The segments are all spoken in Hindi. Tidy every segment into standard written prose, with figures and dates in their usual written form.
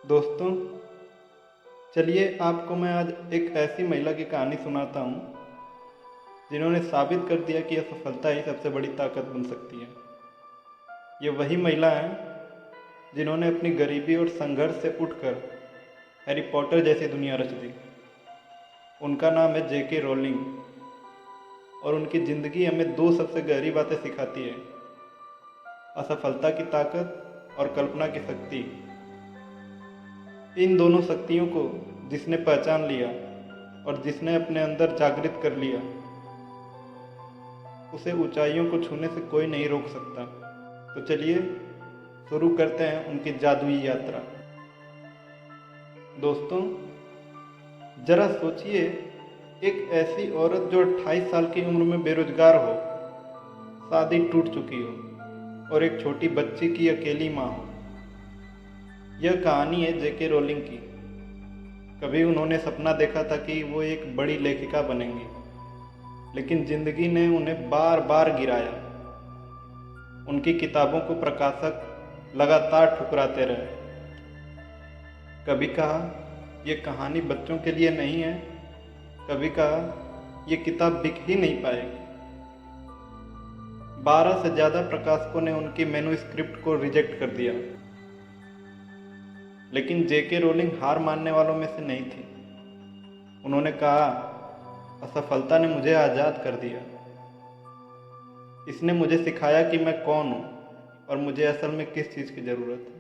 दोस्तों, चलिए आपको मैं आज एक ऐसी महिला की कहानी सुनाता हूँ जिन्होंने साबित कर दिया कि असफलता ही सबसे बड़ी ताकत बन सकती है। ये वही महिला हैं जिन्होंने अपनी गरीबी और संघर्ष से उठकर हैरी पॉटर जैसी दुनिया रच दी। उनका नाम है जेके रोलिंग और उनकी ज़िंदगी हमें दो सबसे गहरी बातें सिखाती है: असफलता की ताकत और कल्पना की शक्ति। इन दोनों शक्तियों को जिसने पहचान लिया और जिसने अपने अंदर जागृत कर लिया, उसे ऊंचाइयों को छूने से कोई नहीं रोक सकता। तो चलिए शुरू करते हैं उनकी जादुई यात्रा। दोस्तों, जरा सोचिए, एक ऐसी औरत जो 28 साल की उम्र में बेरोजगार हो, शादी टूट चुकी हो और एक छोटी बच्ची की अकेली माँ हो। यह कहानी है जेके रोलिंग की। कभी उन्होंने सपना देखा था कि वो एक बड़ी लेखिका बनेंगी, लेकिन जिंदगी ने उन्हें बार बार गिराया। उनकी किताबों को प्रकाशक लगातार ठुकराते रहे। कभी कहा यह कहानी बच्चों के लिए नहीं है, कभी कहा यह किताब बिक ही नहीं पाएगी। 12 से ज़्यादा प्रकाशकों ने उनकी मैन्युस्क्रिप्ट को रिजेक्ट कर दिया, लेकिन जेके रोलिंग हार मानने वालों में से नहीं थी। उन्होंने कहा, असफलता ने मुझे आज़ाद कर दिया। इसने मुझे सिखाया कि मैं कौन हूँ और मुझे असल में किस चीज़ की ज़रूरत है।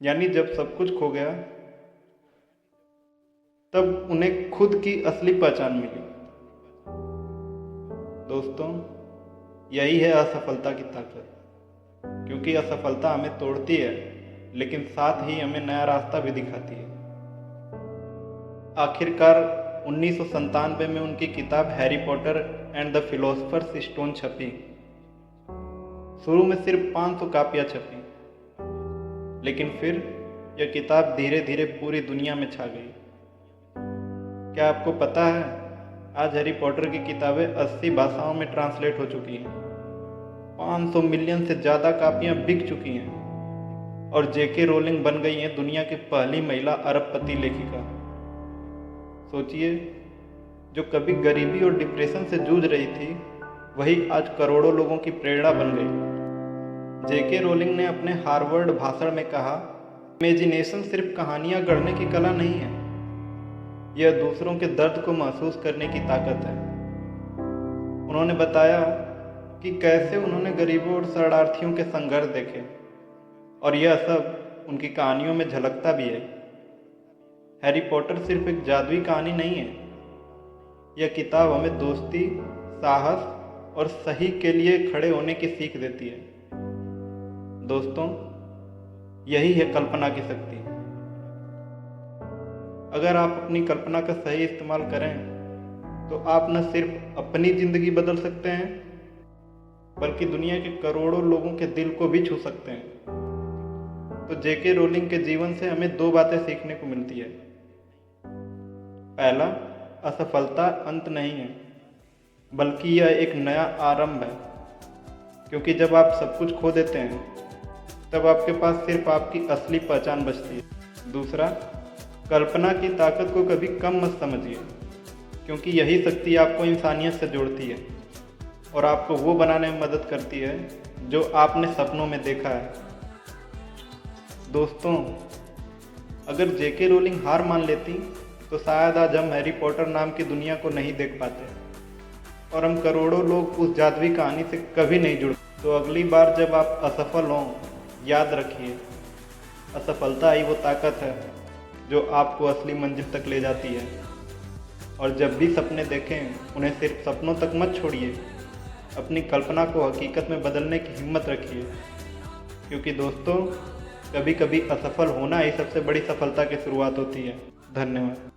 यानी जब सब कुछ खो गया, तब उन्हें खुद की असली पहचान मिली। दोस्तों, यही है असफलता की ताकत, क्योंकि असफलता हमें तोड़ती है, लेकिन साथ ही हमें नया रास्ता भी दिखाती है। आखिरकार 1997 में उनकी किताब Harry Potter and the philosopher's stone छपी। शुरू में सिर्फ 500 कापियाँ छपी, लेकिन फिर यह किताब धीरे धीरे पूरी दुनिया में छा गई। क्या आपको पता है, आज हैरी पॉटर की किताबें 80 भाषाओं में ट्रांसलेट हो चुकी हैं। 500 मिलियन से ज़्यादा कापियाँ बिक चुकी हैं और जेके रोलिंग बन गई हैं दुनिया की पहली महिला अरबपति लेखिका। सोचिए, जो कभी गरीबी और डिप्रेशन से जूझ रही थी, वही आज करोड़ों लोगों की प्रेरणा बन गई। जेके रोलिंग ने अपने हार्वर्ड भाषण में कहा, इमेजिनेशन सिर्फ कहानियाँ गढ़ने की कला नहीं है, यह दूसरों के दर्द को महसूस करने की ताकत है। उन्होंने बताया कि कैसे उन्होंने गरीबों और शरणार्थियों के संघर्ष देखे, और यह सब उनकी कहानियों में झलकता भी है। हैरी पॉटर सिर्फ एक जादुई कहानी नहीं है, यह किताब हमें दोस्ती, साहस और सही के लिए खड़े होने की सीख देती है। दोस्तों, यही है कल्पना की शक्ति। अगर आप अपनी कल्पना का सही इस्तेमाल करें, तो आप न सिर्फ अपनी ज़िंदगी बदल सकते हैं, बल्कि दुनिया के करोड़ों लोगों के दिल को भी छू सकते हैं। तो जेके रोलिंग के जीवन से हमें दो बातें सीखने को मिलती है। पहला, असफलता अंत नहीं है, बल्कि यह एक नया आरंभ है। क्योंकि जब आप सब कुछ खो देते हैं, तब आपके पास सिर्फ आपकी असली पहचान बचती है। दूसरा, कल्पना की ताकत को कभी कम मत समझिए, क्योंकि यही शक्ति आपको इंसानियत से जोड़ती है और आपको वो बनाने में मदद करती है जो आपने सपनों में देखा है। दोस्तों, अगर जेके रोलिंग हार मान लेती, तो शायद आज हम हैरी पॉटर नाम की दुनिया को नहीं देख पाते और हम करोड़ों लोग उस जादुई कहानी से कभी नहीं जुड़। तो अगली बार जब आप असफल हों, याद रखिए, असफलता ही वो ताकत है जो आपको असली मंजिल तक ले जाती है। और जब भी सपने देखें, उन्हें सिर्फ सपनों तक मत छोड़िए, अपनी कल्पना को हकीकत में बदलने की हिम्मत रखिए। क्योंकि दोस्तों, कभी कभी असफल होना ही सबसे बड़ी सफलता की शुरुआत होती है। धन्यवाद।